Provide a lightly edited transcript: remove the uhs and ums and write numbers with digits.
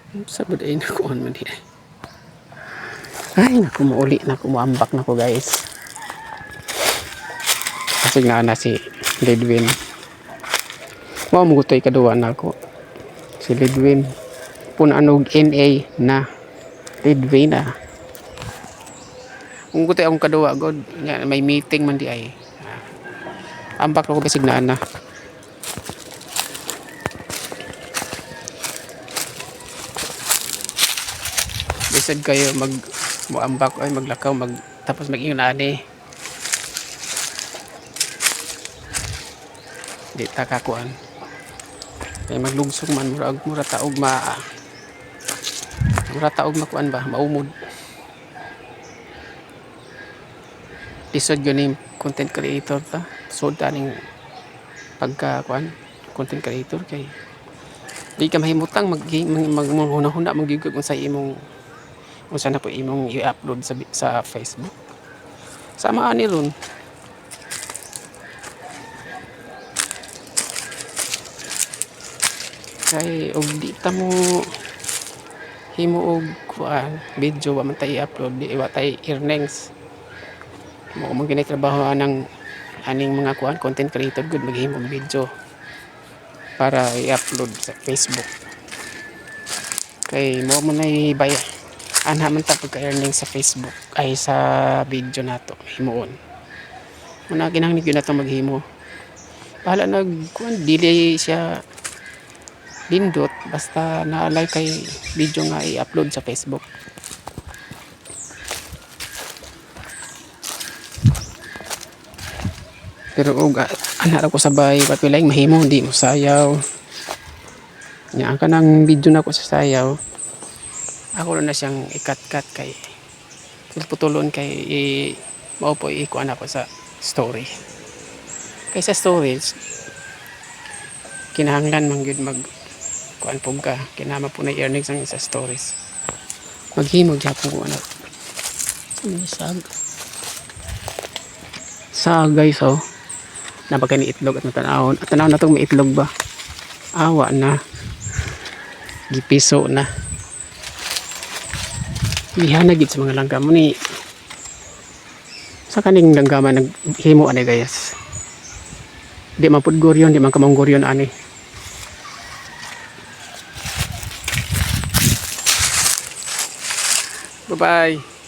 Sabad ay nakuhan man di ay. Ay, naku, mauli na ko, maambak na ko guys. Kasi nga na si Lidwin. Wow, magutoy kaduwa na ako. Si Lidwin. Punanog NA na. Lidwin ah. Kung gutoy akong kaduwa, God. May meeting man di ay. Ambak na ko basig na na. Bisag kayo mag-ambak ay maglakaw, tapos mag-ingon ani. Di ta kakuan. Kaya maglugsog man mura taog makuan ba, maumod. Lisod yun yung content creator ta. So daling pagkakuan content creator kay di ka mahimutang maghuna-huna magigug kung sa imong kung saan na po imong i-upload sa Facebook. Sama ani ron. Kay og di ta mo himo og kuan video wa man tay i-upload di wa tay earnings. Mo man gini trabaho ng aning mga kuan content creator good maghimo og video para i-upload sa Facebook. Kay mo man ay anha man ta pagka-earning sa Facebook ay sa video nato himuon. Muna kinahanglan gyud nato maghimo. Bahala kuan dili siya lindot basta naalay kay video nga i-upload sa Facebook. Pero anak ko sabay papilay mahimo di mo sayaw. Nya ang kanang video na ko sa sayaw. Ako na siyang ikat-kat kay putulon kay mao po ikuan ako sa story. Kay sa stories kinahanglan man gyud mag kuan pug ka kinahanglan po na earnings ang sa stories. Maghimo gyapon ko anak. Sag guys oh. Napaka ni itlog at natanawon. At tanaw na itong may itlog ba? Awa na. Gipiso na. Lihanagid sa mga langgam mo ni. Sa kaning langgaman naghimo ani guys. Di man pud goryon, di man kamang goryon ani. Bye-bye.